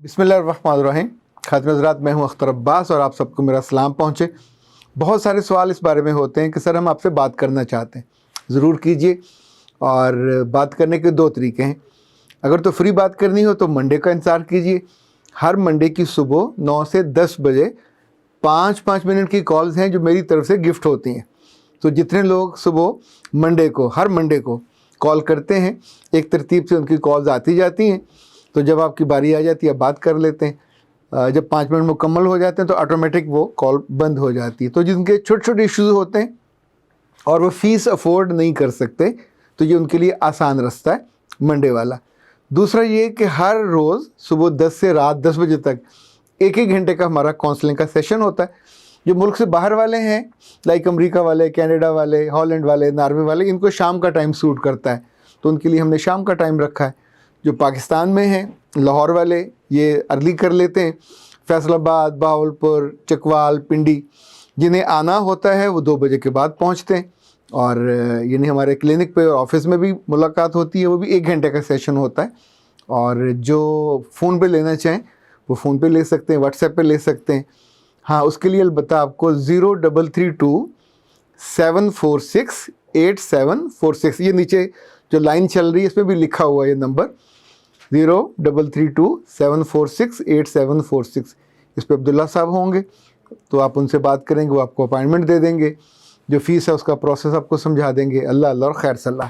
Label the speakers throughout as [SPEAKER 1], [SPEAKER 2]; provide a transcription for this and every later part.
[SPEAKER 1] बिस्मिल्लाहिर्रहमानिर्रहीम। खातिन हज़रात, मैं हूं अख्तर अब्बास और आप सबको मेरा सलाम पहुंचे। बहुत सारे सवाल इस बारे में होते हैं कि सर हम आपसे बात करना चाहते हैं। ज़रूर कीजिए। और बात करने के दो तरीके हैं। अगर तो फ्री बात करनी हो तो मंडे का इंतज़ार कीजिए। हर मंडे की सुबह 9 से 10 बजे 5-5 मिनट की कॉल्स हैं जो मेरी तरफ से गिफ्ट होती हैं। तो जितने लोग सुबह हर मंडे को कॉल करते हैं, एक तरतीब से उनकी कॉल्स आती जाती हैं। तो जब आपकी बारी आ जाती है बात कर लेते हैं। जब 5 मिनट मुकम्मल हो जाते हैं तो ऑटोमेटिक वो कॉल बंद हो जाती है। तो जिनके छोटे छोटे इश्यूज़ होते हैं और वो फ़ीस अफोर्ड नहीं कर सकते, तो ये उनके लिए आसान रास्ता है मंडे वाला। दूसरा ये कि हर रोज़ सुबह 10 से रात 10 बजे तक 1-1 घंटे का हमारा काउंसलिंग का सेशन होता है। जो मुल्क से बाहर वाले हैं, लाइक अमेरिका वाले, कनाडा वाले, हॉलैंड वाले, नॉर्वे वाले, इनको शाम का टाइम सूट करता है, तो उनके लिए हमने शाम का टाइम रखा है। जो पाकिस्तान में हैं, लाहौर वाले, ये अर्ली कर लेते हैं। फैसलाबाद, बहावलपुर, चकवाल, पिंडी, जिन्हें आना होता है वो 2 बजे के बाद पहुंचते हैं। और यानी हमारे क्लिनिक पे और ऑफिस में भी मुलाकात होती है, वो भी 1 घंटे का सेशन होता है। और जो फ़ोन पे लेना चाहें वो फ़ोन पे ले सकते हैं, व्हाट्सएप पे ले सकते हैं। हाँ, उसके लिए अलबत्ता आपको 0332 746 8746, ये नीचे जो लाइन चल रही है इसमें भी लिखा हुआ है ये नंबर 0332 746 8746। इस पर अब्दुल्ला साहब होंगे, तो आप उनसे बात करेंगे, वो आपको अपॉइंटमेंट दे देंगे। जो फ़ीस है उसका प्रोसेस आपको समझा देंगे। अल्लाह अल्लाह और खैर सल्लाह।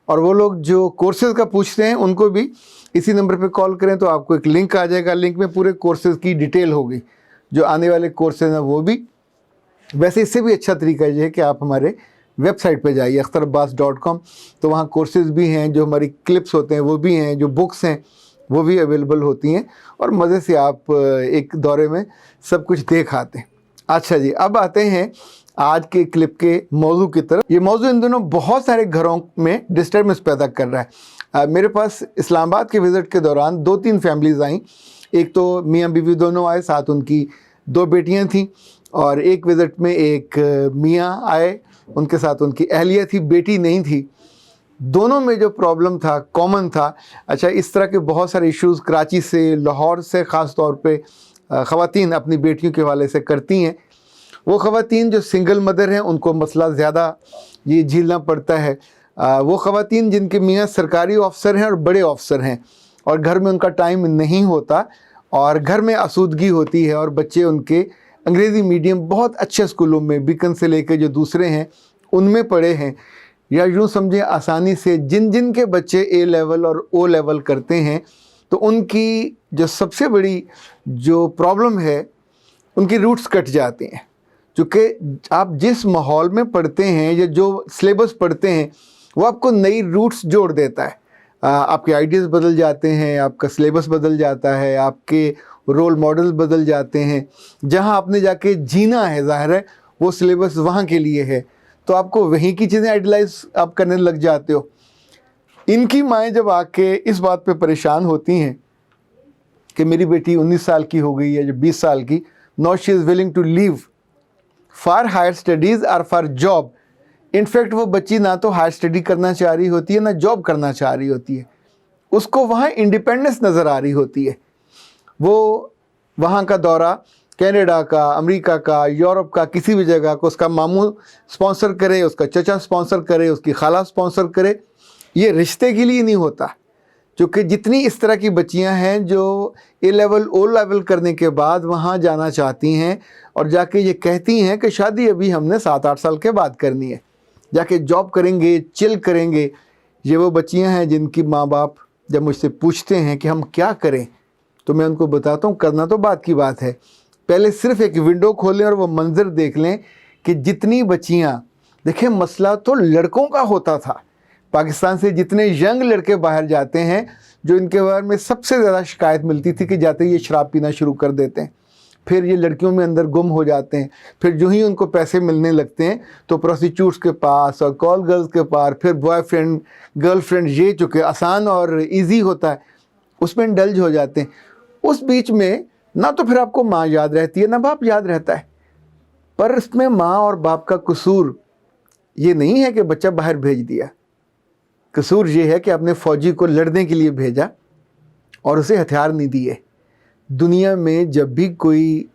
[SPEAKER 1] और वो लोग जो कोर्सेज़ का पूछते हैं उनको भी इसी नंबर पे कॉल करें तो आपको एक लिंक आ जाएगा। लिंक में पूरे कोर्सेज़ की डिटेल होगी, जो आने वाले कोर्सेज़ हैं वो भी। वैसे इससे भी अच्छा तरीका ये है कि आप हमारे वेबसाइट पे जाइए akhtarabbas.com, तो वहाँ कोर्सेज़ भी हैं, जो हमारी क्लिप्स होते हैं वो भी हैं, जो बुक्स हैं वो भी अवेलेबल होती हैं, और मज़े से आप एक दौरे में सब कुछ देख आते हैं। अच्छा जी, अब आते हैं आज के क्लिप के मौजू की तरफ। ये मौजू इन दिनों बहुत सारे घरों में डिस्टर्बेंस पैदा कर रहा है। मेरे पास इस्लामाबाद के विज़िट के दौरान 2-3 फैमिलीज़ आईं। एक तो मियाँ बीवी दोनों आए, साथ उनकी 2 बेटियाँ थीं। और एक विज़िट में एक मियाँ आए, उनके साथ उनकी अहलिया थी, बेटी नहीं थी। दोनों में जो प्रॉब्लम था कॉमन था। अच्छा, इस तरह के बहुत सारे इश्यूज़ कराची से, लाहौर से ख़ास तौर पे ख़वातीन अपनी बेटियों के हवाले से करती हैं। वो ख़वातीन जो सिंगल मदर हैं उनको मसला ज़्यादा ये झेलना पड़ता है। वो ख़वातीन जिनके मियाँ सरकारी ऑफिसर हैं और बड़े ऑफिसर हैं, और घर में उनका टाइम नहीं होता, और घर में आसूदगी होती है, और बच्चे उनके अंग्रेज़ी मीडियम बहुत अच्छे स्कूलों में, बीकन से लेकर जो दूसरे हैं उनमें पढ़े हैं। या यूँ समझें आसानी से जिन के बच्चे A लेवल और O लेवल करते हैं, तो उनकी जो सबसे बड़ी जो प्रॉब्लम है, उनकी रूट्स कट जाते हैं। चूँकि आप जिस माहौल में पढ़ते हैं या जो सिलेबस पढ़ते हैं वो आपको नई रूट्स जोड़ देता है। आपके आइडियाज़ बदल जाते हैं, आपका सिलेबस बदल जाता है, आपके रोल मॉडल्स बदल जाते हैं। जहाँ आपने जाके जीना है, ज़ाहिर है वो सिलेबस वहाँ के लिए है, तो आपको वहीं की चीज़ें आइडलाइज आप करने लग जाते हो। इनकी माएँ जब आके इस बात पे परेशान होती हैं कि मेरी बेटी 19 साल की हो गई है, जो 20 साल की, now she is willing to leave for higher studies और फॉर जॉब। इनफैक्ट वो बच्ची ना तो हायर स्टडी करना चाह रही होती है, ना जॉब करना चाह रही होती है। उसको वहाँ इंडिपेंडेंस नज़र आ रही होती है। वो वहाँ का दौरा कनाडा का, अमेरिका का, यूरोप का, किसी भी जगह को उसका मामू स्पॉन्सर करे, उसका चचा स्पॉन्सर करे, उसकी खाला स्पॉन्सर करे, ये रिश्ते के लिए नहीं होता। क्योंकि जितनी इस तरह की बच्चियां हैं जो A लेवल O लेवल करने के बाद वहाँ जाना चाहती हैं और जाके ये कहती हैं कि शादी अभी हमने 7-8 साल के बाद करनी है, जाके जॉब करेंगे, चिल करेंगे, ये वो बच्चियां हैं जिनकी माँ बाप जब मुझसे पूछते हैं कि हम क्या करें, तो मैं उनको बताता हूँ करना तो बात की बात है, पहले सिर्फ एक विंडो खोलें और वो मंज़र देख लें कि जितनी बच्चियाँ, देखें मसला तो लड़कों का होता था। पाकिस्तान से जितने यंग लड़के बाहर जाते हैं, जो इनके बारे में सबसे ज़्यादा शिकायत मिलती थी कि जाते ही ये शराब पीना शुरू कर देते हैं, फिर ये लड़कियों में अंदर गुम हो जाते हैं, फिर जो ही उनको पैसे मिलने लगते हैं तो प्रोस्टिट्यूट्स के पास और कॉल गर्ल्स के पास, फिर बॉयफ्रेंड गर्लफ्रेंड, ये चूँकि आसान और ईजी होता है उसमें इंडल्ज हो जाते हैं। उस बीच में ना तो फिर आपको माँ याद रहती है ना बाप याद रहता है। पर इसमें माँ और बाप का कसूर ये नहीं है कि बच्चा बाहर भेज दिया, कसूर ये है कि आपने फ़ौजी को लड़ने के लिए भेजा और उसे हथियार नहीं दिए। दुनिया में जब भी कोई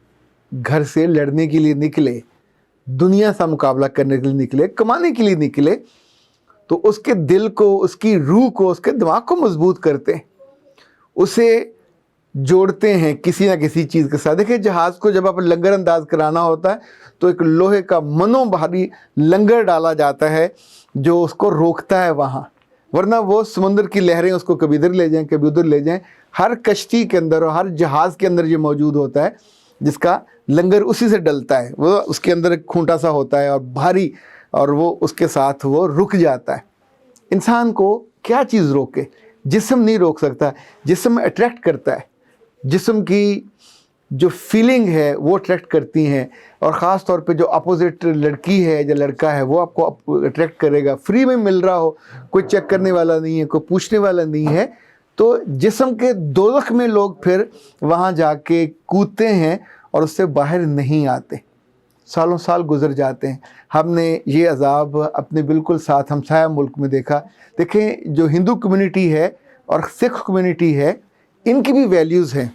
[SPEAKER 1] घर से लड़ने के लिए निकले, दुनिया सा मुकाबला करने के लिए निकले, कमाने के लिए निकले, तो उसके दिल को, उसकी रूह को, उसके दिमाग को मजबूत करते हैं, उसे जोड़ते हैं किसी ना किसी चीज़ के साथ। देखिए, जहाज़ को जब आप लंगर अंदाज कराना होता है तो एक लोहे का मनोभारी लंगर डाला जाता है जो उसको रोकता है वहाँ, वरना वो समुद्र की लहरें उसको कभी इधर ले जाएं कभी उधर ले जाएं। हर कश्ती के अंदर और हर जहाज़ के अंदर ये मौजूद होता है जिसका लंगर उसी से डलता है। वो उसके अंदर एक खूंटा सा होता है और भारी, और वो उसके साथ वो रुक जाता है। इंसान को क्या चीज़ रोके? जिस्म नहीं रोक सकता। जिस्म अट्रैक्ट करता है, जिस्म की जो फीलिंग है वो अट्रैक्ट करती हैं, और ख़ास तौर पे जो अपोजिट लड़की है या लड़का है वो आपको अट्रैक्ट करेगा। फ्री में मिल रहा हो, कोई चेक करने वाला नहीं है, कोई पूछने वाला नहीं है, तो जिस्म के दोज़ख में लोग फिर वहाँ जाके कूदते हैं और उससे बाहर नहीं आते। सालों साल गुजर जाते हैं। हमने ये अज़ाब अपने बिल्कुल साथ हमसाया मुल्क में देखा। देखें, जो हिंदू कम्युनिटी है और सिख कम्युनिटी है, इनकी भी वैल्यूज़ हैं,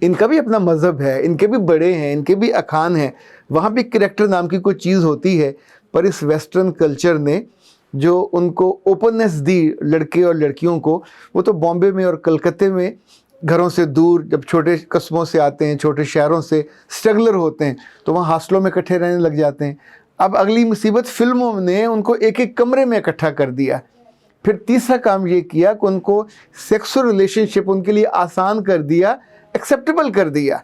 [SPEAKER 1] इनका भी अपना मज़हब है, इनके भी बड़े हैं, इनके भी अखान हैं, वहाँ भी करैक्टर नाम की कोई चीज़ होती है। पर इस वेस्टर्न कल्चर ने जो उनको ओपननेस दी लड़के और लड़कियों को, वो तो बॉम्बे में और कलकत्ते में घरों से दूर, जब छोटे कस्बों से आते हैं, छोटे शहरों से स्ट्रगलर होते हैं, तो वहाँ हॉस्टलों में इकट्ठे रहने लग जाते हैं। अब अगली मुसीबत, फिल्मों ने उनको एक एक कमरे में इकट्ठा कर दिया। फिर तीसरा काम ये किया कि उनको सेक्सुअल रिलेशनशिप उनके लिए आसान कर दिया, एक्सेप्टेबल कर दिया।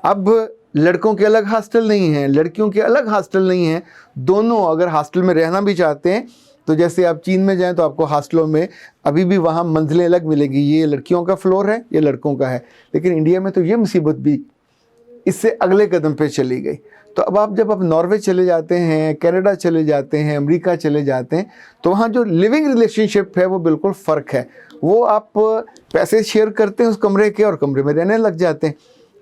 [SPEAKER 1] अब लड़कों के अलग हॉस्टल नहीं हैं, लड़कियों के अलग हॉस्टल नहीं हैं, दोनों अगर हॉस्टल में रहना भी चाहते हैं तो जैसे आप चीन में जाएं तो आपको हॉस्टलों में अभी भी वहाँ मंजिलें अलग मिलेगी, ये लड़कियों का फ्लोर है, ये लड़कों का है। लेकिन इंडिया में तो ये मुसीबत भी इससे अगले कदम पे चली गई। तो अब आप जब नॉर्वे चले जाते हैं, कनाडा चले जाते हैं, अमेरिका चले जाते हैं, तो वहाँ जो लिविंग रिलेशनशिप है वो बिल्कुल फ़र्क है। वो आप पैसे शेयर करते हैं उस कमरे के और कमरे में रहने लग जाते हैं।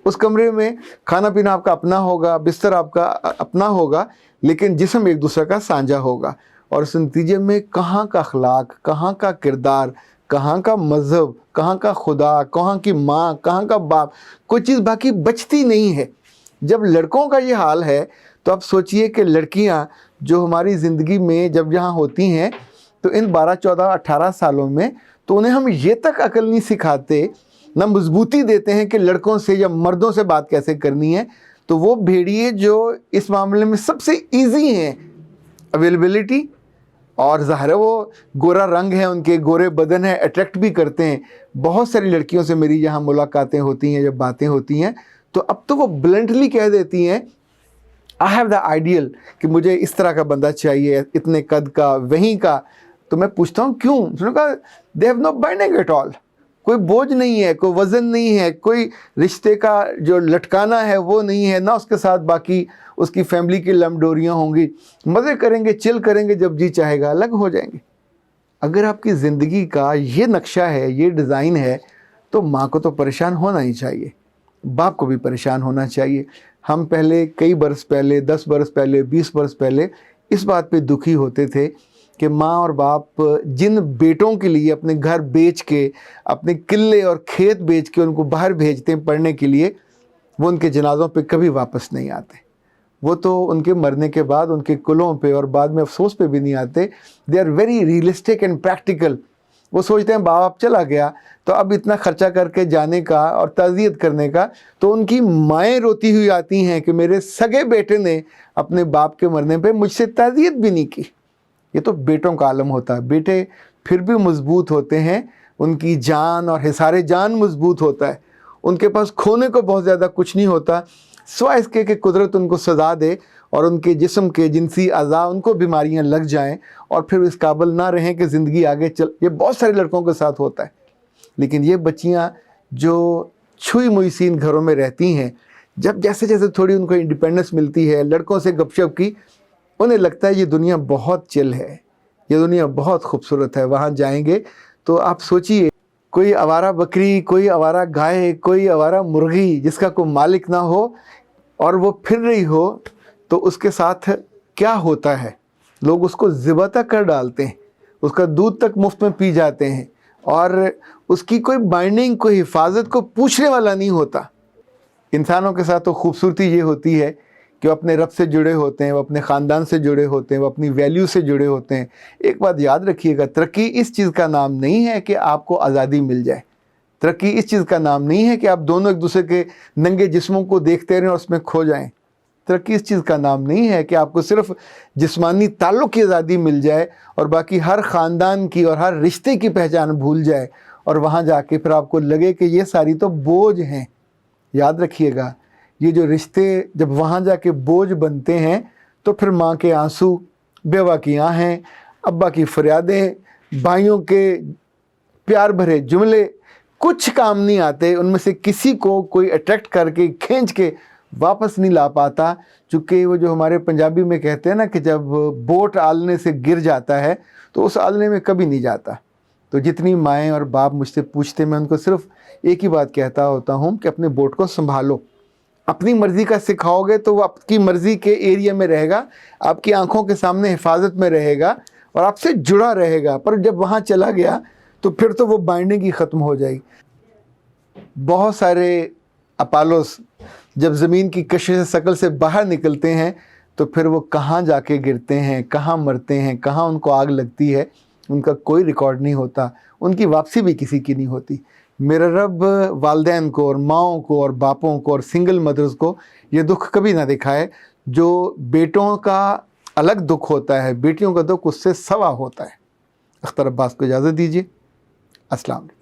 [SPEAKER 1] उस कमरे में खाना पीना आपका अपना होगा, बिस्तर आपका अपना होगा, लेकिन जिस्म एक दूसरे का साझा होगा। और इस नतीजे में कहाँ का अखलाक, कहाँ का किरदार, कहाँ का मज़हब, कहाँ का खुदा, कहाँ की माँ, कहाँ का बाप, कोई चीज़ बाकी बचती नहीं है। जब लड़कों का ये हाल है तो आप सोचिए कि लड़कियाँ जो हमारी ज़िंदगी में जब यहाँ होती हैं तो इन 12, 14, 18 सालों में तो उन्हें हम ये तक अकल नहीं सिखाते, ना मजबूती देते हैं कि लड़कों से या मर्दों से बात कैसे करनी है। तो वो भेड़िए जो इस मामले में सबसे ईजी हैं, अवेलेबिलिटी, और ज़ाहिर है वो गोरा रंग है, उनके गोरे बदन है, अट्रैक्ट भी करते हैं। बहुत सारी लड़कियों से मेरी यहाँ मुलाकातें होती हैं, जब बातें होती हैं तो अब तो वो ब्लंटली कह देती हैं, आई हैव द आइडियल, कि मुझे इस तरह का बंदा चाहिए, इतने कद का, वहीं का। तो मैं पूछता हूँ क्यों? उसने कहा they have no binding at all, कोई बोझ नहीं है, कोई वज़न नहीं है, कोई रिश्ते का जो लटकाना है वो नहीं है, ना उसके साथ बाकी उसकी फैमिली की लमडोरियाँ होंगी, मज़े करेंगे, चिल करेंगे, जब जी चाहेगा अलग हो जाएंगे। अगर आपकी ज़िंदगी का ये नक्शा है, ये डिज़ाइन है, तो माँ को तो परेशान होना ही चाहिए, बाप को भी परेशान होना चाहिए। हम पहले कई बरस पहले, 10 बरस पहले, 20 बरस पहले इस बात पे दुखी होते थे कि माँ और बाप जिन बेटों के लिए अपने घर बेच के, अपने किले और खेत बेच के उनको बाहर भेजते हैं पढ़ने के लिए, वो उनके जनाज़ों पे कभी वापस नहीं आते। वो तो उनके मरने के बाद उनके कुलों पे और बाद में अफसोस पे भी नहीं आते। They are very realistic and practical. वो सोचते हैं बाप चला गया तो अब इतना खर्चा करके जाने का और ताज़ियत करने का, तो उनकी माएँ रोती हुई आती हैं कि मेरे सगे बेटे ने अपने बाप के मरने पे मुझसे ताज़ियत भी नहीं की। ये तो बेटों का आलम होता है। बेटे फिर भी मजबूत होते हैं, उनकी जान और हिसारे जान मजबूत होता है, उनके पास खोने को बहुत ज़्यादा कुछ नहीं होता, सिवाय इसके कि कुदरत उनको सज़ा दे और उनके जिस्म के जिनसी अज़ा उनको बीमारियां लग जाएं और फिर इस काबिल ना रहें कि ज़िंदगी आगे चल। ये बहुत सारे लड़कों के साथ होता है। लेकिन ये बच्चियां जो छुई मुई सीन घरों में रहती हैं, जब जैसे जैसे थोड़ी उनको इंडिपेंडेंस मिलती है, लड़कों से गपशप की, उन्हें लगता है ये दुनिया बहुत चिल है, ये दुनिया बहुत खूबसूरत है। वहाँ जाएंगे तो आप सोचिए, कोई आवारा बकरी, कोई आवारा गाय, कोई आवारा मुर्गी जिसका कोई मालिक ना हो और वो फिर रही हो, तो उसके साथ क्या होता है। लोग उसको ज़िबा तक कर डालते हैं, उसका दूध तक मुफ्त में पी जाते हैं, اور اس کی کوئی بائنڈنگ، کوئی حفاظت کو پوچھنے والا نہیں ہوتا۔ انسانوں کے ساتھ تو خوبصورتی یہ ہوتی ہے کہ وہ اپنے رب سے جڑے ہوتے ہیں، وہ اپنے خاندان سے جڑے ہوتے ہیں، وہ اپنی ویلیو سے جڑے ہوتے ہیں۔ ایک بات یاد رکھیے گا، ترقی اس چیز کا نام نہیں ہے کہ آپ کو آزادی مل جائے، ترقی اس چیز کا نام نہیں ہے کہ آپ دونوں ایک دوسرے کے ننگے جسموں کو دیکھتے رہیں اور اس میں کھو جائیں، ترقی اس چیز کا نام نہیں ہے کہ آپ کو صرف جسمانی تعلق کی آزادی مل جائے اور باقی ہر خاندان کی اور ہر رشتے کی پہچان بھول جائے اور وہاں جا کے پھر آپ کو لگے کہ یہ ساری تو بوجھ ہیں۔ یاد رکھیے گا، یہ جو رشتے جب وہاں جا کے بوجھ بنتے ہیں تو پھر ماں کے آنسو، بیوہ کی آہیں، ابا کی فریادیں، بھائیوں کے پیار بھرے جملے کچھ کام نہیں آتے، ان میں سے کسی کو کوئی اٹریکٹ کر کے کھینچ کے واپس نہیں لا پاتا۔ چونکہ وہ جو ہمارے پنجابی میں کہتے ہیں نا کہ جب بوٹ آلنے سے گر جاتا ہے تو اس آلنے میں کبھی نہیں جاتا۔ تو جتنی مائیں اور باپ مجھ سے پوچھتے، میں ان کو صرف ایک ہی بات کہتا ہوتا ہوں کہ اپنے بوٹ کو سنبھالو۔ اپنی مرضی کا سکھاؤ گے تو وہ آپ کی مرضی کے ایریا میں رہے گا، آپ کی آنکھوں کے سامنے حفاظت میں رہے گا اور آپ سے جڑا رہے گا، پر جب وہاں چلا گیا تو پھر تو وہ بائنڈنگ ہی ختم ہو جائے گی۔ بہت سارے اپالوس جب زمین کی کشش ثقل سے باہر نکلتے ہیں تو پھر وہ کہاں جا کے گرتے ہیں، کہاں مرتے ہیں، کہاں ان کو آگ لگتی ہے، ان کا کوئی ریکارڈ نہیں ہوتا، ان کی واپسی بھی کسی کی نہیں ہوتی۔ میرا رب والدین کو اور ماؤں کو اور باپوں کو اور سنگل مدرز کو یہ دکھ کبھی نہ دکھائے۔ جو بیٹوں کا الگ دکھ ہوتا ہے، بیٹیوں کا دکھ اس سے سوا ہوتا ہے۔ اختر عباس کو اجازت دیجیے۔ السلام علیکم۔